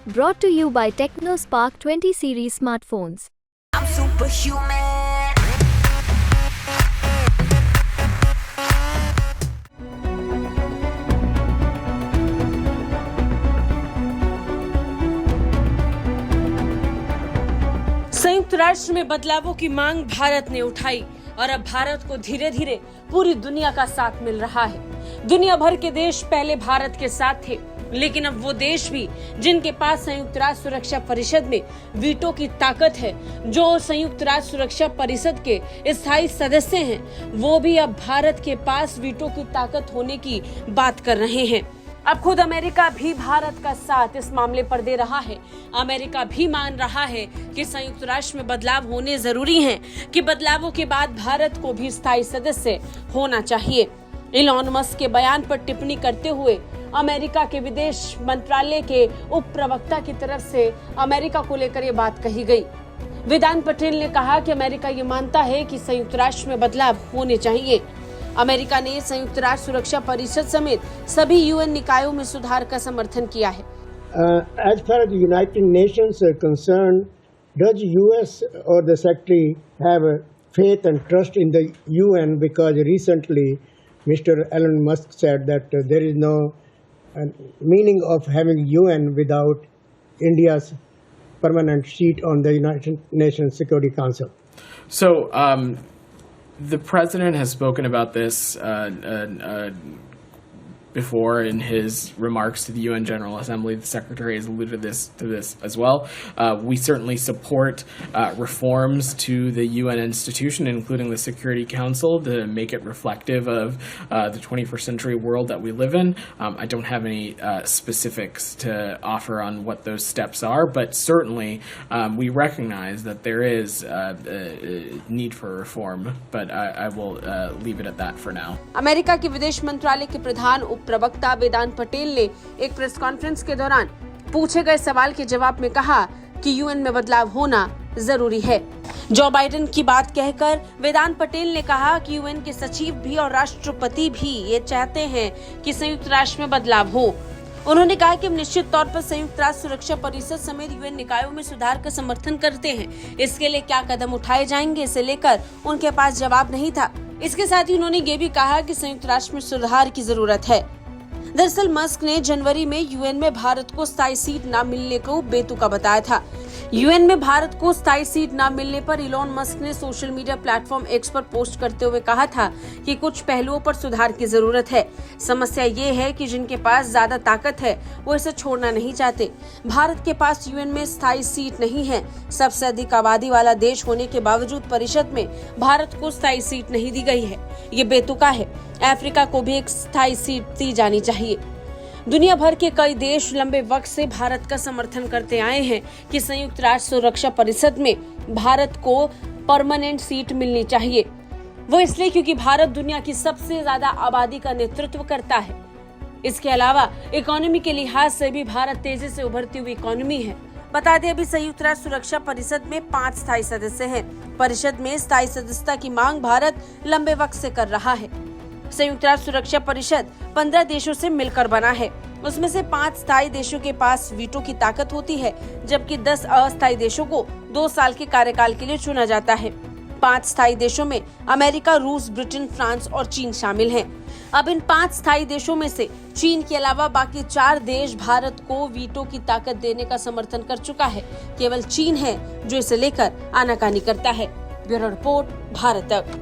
Brought to you by TechnoSpark 20 series smartphones. I'm superhuman. संयुक्त राष्ट्र में बदलावों की मांग भारत ने उठाई और अब भारत को धीरे धीरे पूरी दुनिया का साथ मिल रहा है। दुनिया भर के देश पहले भारत के साथ थे, लेकिन अब वो देश भी जिनके पास संयुक्त राष्ट्र सुरक्षा परिषद में वीटो की ताकत है, जो संयुक्त राष्ट्र सुरक्षा परिषद के स्थायी सदस्य हैं, वो भी अब भारत के पास वीटो की ताकत होने की बात कर रहे हैं। अब खुद अमेरिका भी भारत का साथ इस मामले पर दे रहा है। अमेरिका भी मान रहा है कि संयुक्त राष्ट्र में बदलाव होने जरूरी हैं, कि बदलावों के बाद भारत को भी स्थायी सदस्य होना चाहिए। इलॉन मस्क के बयान पर टिप्पणी करते हुए अमेरिका के विदेश मंत्रालय के उप प्रवक्ता की तरफ से अमेरिका को लेकर ये बात कही गई। वेदांत पटेल ने कहा कि अमेरिका ये मानता है कि संयुक्त राष्ट्र में बदलाव होने चाहिए। अमेरिका ने संयुक्त राष्ट्र सुरक्षा परिषद समेत सभी यूएन निकायों में सुधार का समर्थन किया है। As far as the United Nations are concerned, does US or the Secretary have faith and trust in the UN? Because recently, Mr. Elon Musk said that there is no meaning of having UN without India's permanent seat on the United Nations Security Council. So, the president has spoken about this before in his remarks to the UN General Assembly. The Secretary has alluded to this as well. We certainly support reforms to the UN institution, including the Security Council, to make it reflective of the 21st century world that we live in. I don't have any specifics to offer on what those steps are, but certainly we recognize that there is a need for reform, but I will leave it at that for now. America के विदेश मंत्रालय के प्रधान उप प्रवक्ता वेदांत पटेल ने एक press conference के दौरान पूछे गए सवाल के जवाब में कहा कि यूएन में बदलाव होना जरूरी है। जो बाइडेन की बात कहकर वेदांत पटेल ने कहा कि यूएन के सचिव भी और राष्ट्रपति भी ये चाहते हैं कि संयुक्त राष्ट्र में बदलाव हो। उन्होंने कहा कि हम निश्चित तौर पर संयुक्त राष्ट्र सुरक्षा परिषद समेत यूएन निकायों में सुधार का समर्थन करते हैं। इसके लिए क्या कदम उठाए जाएंगे, इसे लेकर उनके पास जवाब नहीं था। इसके साथ ही उन्होंने ये भी कहा कि संयुक्त राष्ट्र में सुधार की जरूरत है। दरअसल मस्क ने जनवरी में यूएन में भारत को स्थायी सीट न मिलने को बेतुका बताया था। यूएन में भारत को स्थायी सीट न मिलने पर इलॉन मस्क ने सोशल मीडिया प्लेटफॉर्म एक्स पर पोस्ट करते हुए कहा था कि कुछ पहलुओं पर सुधार की जरूरत है। समस्या ये है कि जिनके पास ज्यादा ताकत है वो इसे छोड़ना नहीं चाहते। भारत के पास यूएन में स्थायी सीट नहीं है। सबसे अधिक आबादी वाला देश होने के बावजूद परिषद में भारत को स्थायी सीट नहीं दी गई है। ये बेतुका है। अफ्रीका को भी एक स्थायी सीट दी जानी चाहिए। दुनिया भर के कई देश लंबे वक्त से भारत का समर्थन करते आए हैं कि संयुक्त राष्ट्र सुरक्षा परिषद में भारत को परमानेंट सीट मिलनी चाहिए। वो इसलिए क्योंकि भारत दुनिया की सबसे ज्यादा आबादी का नेतृत्व करता है। इसके अलावा इकोनॉमी के लिहाज से भी भारत तेजी से उभरती हुई इकोनॉमी है। बता दें, अभी संयुक्त राष्ट्र सुरक्षा परिषद में 5 स्थायी सदस्य हैं। परिषद में स्थायी सदस्यता की मांग भारत लंबे वक्त से कर रहा है। संयुक्त राष्ट्र सुरक्षा परिषद 15 देशों से मिलकर बना है। उसमें से 5 स्थायी देशों के पास वीटो की ताकत होती है, जबकि 10 अस्थायी देशों को 2 साल के कार्यकाल के लिए चुना जाता है। 5 स्थायी देशों में अमेरिका, रूस, ब्रिटेन, फ्रांस और चीन शामिल हैं। अब इन 5 स्थायी देशों में से चीन के अलावा बाकी 4 देश भारत को वीटो की ताकत देने का समर्थन कर चुका है। केवल चीन है जो इसे लेकर आनाकानी करता है। ब्यूरो रिपोर्ट, भारत तक।